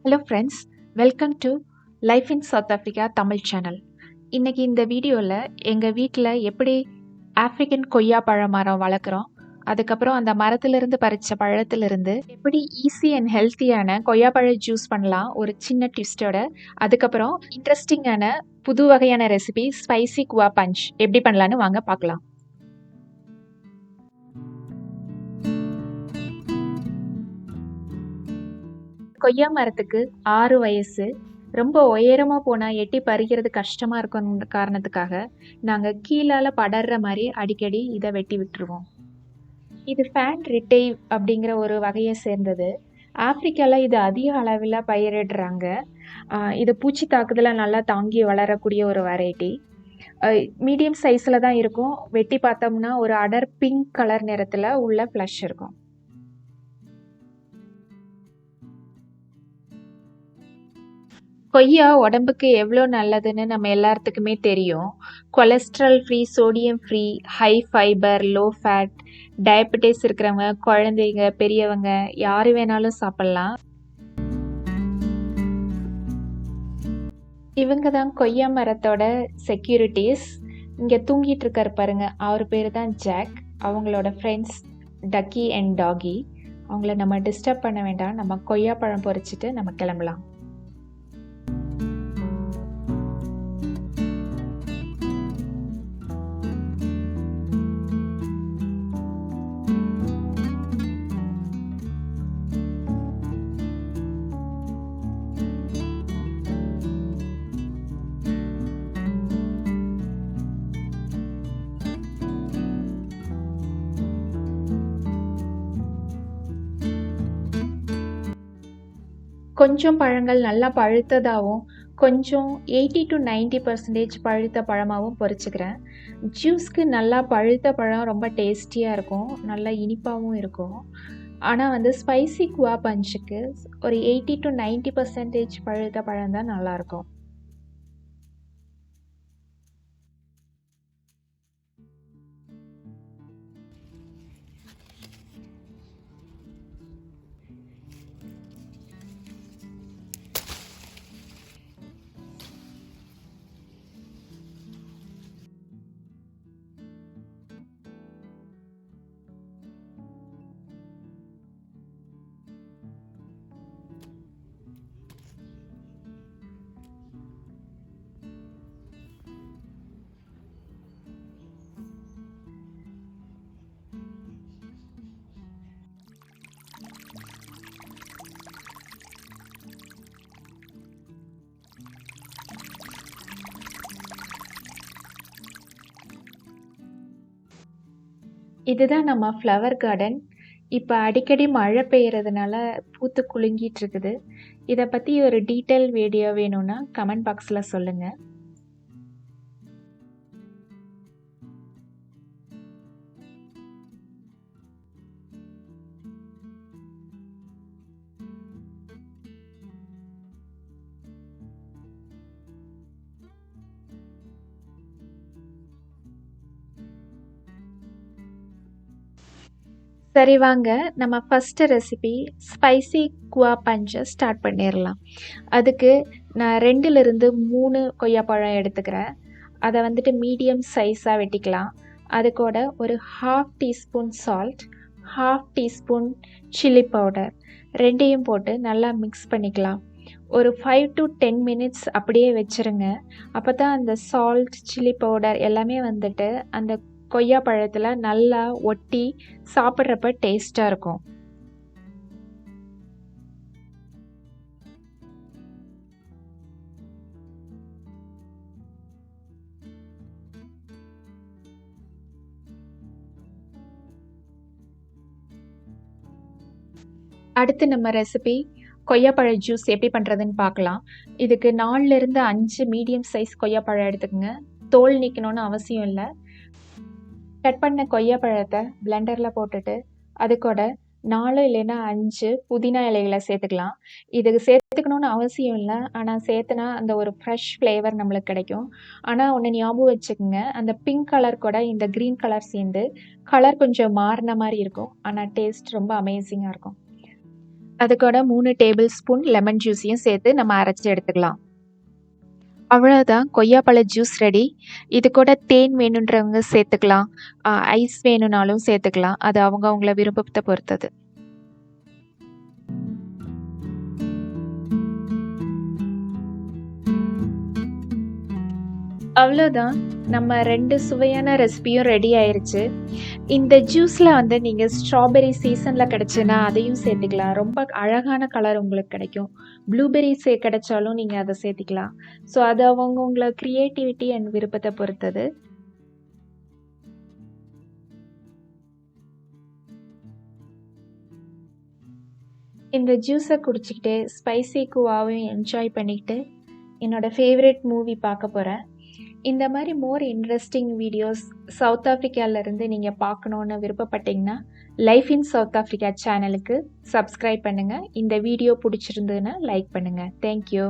Hello friends, welcome to life in South Africa Tamil channel. இன்றைக்கி இந்த வீடியோவில் எங்கள் வீட்டில் எப்படி ஆஃப்ரிக்கன் கொய்யா பழ மரம் வளர்க்குறோம், அதுக்கப்புறம் அந்த மரத்துலேருந்து பறித்த பழத்துலேருந்து எப்படி ஈஸி அண்ட் ஹெல்த்தியான கொய்யா பழ ஜூஸ் பண்ணலாம் ஒரு சின்ன ட்விஸ்டோட, அதுக்கப்புறம் இன்ட்ரெஸ்டிங்கான புது வகையான ரெசிபி ஸ்பைசி குவா பஞ்ச் எப்படி பண்ணலான்னு வாங்க பார்க்கலாம். கொய்யா மரத்துக்கு 6 வயசு. ரொம்ப உயரமாக போனால் எட்டி பறிக்கிறது கஷ்டமாக இருக்கும் காரணத்துக்காக நாங்கள் கீழால் படர்ற மாதிரி அடிக்கடி இதை வெட்டி விட்டுருவோம். இது ஃபேன் ரிட்டைவ் அப்படிங்கிற ஒரு வகையை சேர்ந்தது. ஆப்பிரிக்காவில் இது அதிக அளவில் பயிரிடுறாங்க. இது பூச்சி தாக்குதலை நல்லா தாங்கி வளரக்கூடிய ஒரு வெரைட்டி. மீடியம் சைஸில் தான் இருக்கும். வெட்டி பார்த்தோம்னா ஒரு அடர் பிங்க் கலர் நிறத்தில் உள்ள ஃப்ளஷ் இருக்கும். கொய்யா உடம்புக்கு எவ்வளோ நல்லதுன்னு நம்ம எல்லாத்துக்குமே தெரியும். Cholesterol free, sodium free, high fibre, low fat, diabetes இருக்கிறவங்க, குழந்தைங்க, பெரியவங்க யார் வேணாலும் சாப்பிட்லாம். இவங்க தான் கொய்யா மரத்தோட செக்யூரிட்டிஸ். இங்கே தூங்கிட்டு இருக்காரு பாருங்க, அவர் பேர் தான் ஜாக். அவங்களோட ஃப்ரெண்ட்ஸ் டக்கி அண்ட் டாகி. அவங்கள நம்ம டிஸ்டர்ப் பண்ண வேண்டாம். நம்ம கொய்யா பழம் பொறிச்சிட்டு நம்ம கிளம்பலாம். கொஞ்சம் பழங்கள் நல்லா பழுத்ததாகவும் கொஞ்சம் 80 to 90% பழுத்த பழமாகவும் பொறிச்சுக்கிறேன். ஜூஸ்க்கு நல்லா பழுத்த பழம் ரொம்ப டேஸ்டியாக இருக்கும், நல்லா இனிப்பாகவும் இருக்கும். ஆனால் ஸ்பைசி குவா பஞ்சுக்கு ஒரு 80 to 90% பழுத்த பழம் தான் நல்லாயிருக்கும். இதுதான் நம்ம ஃப்ளவர் கார்டன். இப்போ அடிக்கடி மழை பெய்யறதுனால பூத்து குலுங்கிட்டு இருக்குது. இதை பற்றி ஒரு டீட்டெயில் வீடியோ வேணும்னா கமெண்ட் பாக்ஸில் சொல்லுங்கள். சரி வாங்க, நம்ம ஃபஸ்ட்டு ரெசிபி ஸ்பைசி குவா பஞ்சை ஸ்டார்ட் பண்ணிடலாம். அதுக்கு நான் 2லிருந்து 3 கொய்யாப்பழம் எடுத்துக்கிறேன். அதை மீடியம் சைஸாக வெட்டிக்கலாம். அது கூட ஒரு 1/2 teaspoon salt, 1/2 teaspoon chilli powder ரெண்டையும் போட்டு நல்லா மிக்ஸ் பண்ணிக்கலாம். ஒரு 5 to 10 மினிட்ஸ் அப்படியே வச்சுருங்க. அப்போ தான் அந்த சால்ட், சில்லி பவுடர் எல்லாமே அந்த கொய்யா பழத்தில் நல்லா ஒட்டி சாப்பிட்றப்ப டேஸ்ட்டாக இருக்கும். அடுத்து நம்ம ரெசிபி கொய்யாப்பழ ஜூஸ் எப்படி பண்ணுறதுன்னு பார்க்கலாம். இதுக்கு 4லிருந்து 5 மீடியம் சைஸ் கொய்யாப்பழம் எடுத்துக்கோங்க. தோல் நீக்கணும்னு அவசியம் இல்லை. கட் பண்ண கொய்யாப்பழத்தை பிளெண்டரில் போட்டுட்டு அது கூட 4 இல்லைன்னா 5 புதினா இலைகளை சேர்த்துக்கலாம். இதுக்கு சேர்த்துக்கணும்னு அவசியம் இல்லை, ஆனால் சேர்த்துனா அந்த ஒரு ஃப்ரெஷ் ஃப்ளேவர் நம்மளுக்கு கிடைக்கும். ஆனால் ஒன்று ஞாபகம் வச்சுக்கோங்க, அந்த பிங்க் கலர் கூட இந்த க்ரீன் கலர் சேர்ந்து கலர் கொஞ்சம் மாறின மாதிரி இருக்கும், ஆனால் டேஸ்ட் ரொம்ப அமேசிங்காக இருக்கும். அது கூட 3 டேபிள் ஸ்பூன் லெமன் ஜூஸையும் சேர்த்து நம்ம அரைச்சி எடுத்துக்கலாம். அவ்வளோதான், கொய்யாப்பழ ஜூஸ் ரெடி. இது கூட தேன் வேணுன்றவங்க சேர்த்துக்கலாம், ஐஸ் வேணும்னாலும் சேர்த்துக்கலாம். அது அவங்கவங்கள விருப்பத்தை பொறுத்தது. அவ்வளோதான், நம்ம 2 சுவையான ரெசிபியும் ரெடி ஆயிருச்சு. இந்த ஜூஸில் வந்து நீங்கள் ஸ்ட்ராபெரி சீசனில் கிடச்சுன்னா அதையும் சேர்த்துக்கலாம். ரொம்ப அழகான கலர் உங்களுக்கு கிடைக்கும். ப்ளூபெரி கிடைச்சாலும் நீங்கள் அதை சேர்த்திக்கலாம். ஸோ அது அவங்கவுங்கள க்ரியேட்டிவிட்டி அண்ட் விருப்பத்தை பொறுத்தது. இந்த ஜூஸை குடிச்சிக்கிட்டே ஸ்பைசி குவாவையும் என்ஜாய் பண்ணிக்கிட்டு என்னோடய ஃபேவரட் மூவி பார்க்க போகிறேன். இந்த மாதிரி மோர் இன்ட்ரெஸ்டிங் வீடியோஸ் சவுத் ஆஃப்ரிக்காவிலேருந்து நீங்கள் பார்க்கணுன்னு விருப்பப்பட்டீங்கன்னா லைஃப் இன் சவுத் ஆஃப்ரிக்கா சேனலுக்கு சப்ஸ்கிரைப் பண்ணுங்கள். இந்த வீடியோ பிடிச்சிருந்ததுன்னா லைக் பண்ணுங்கள். தேங்க்யூ.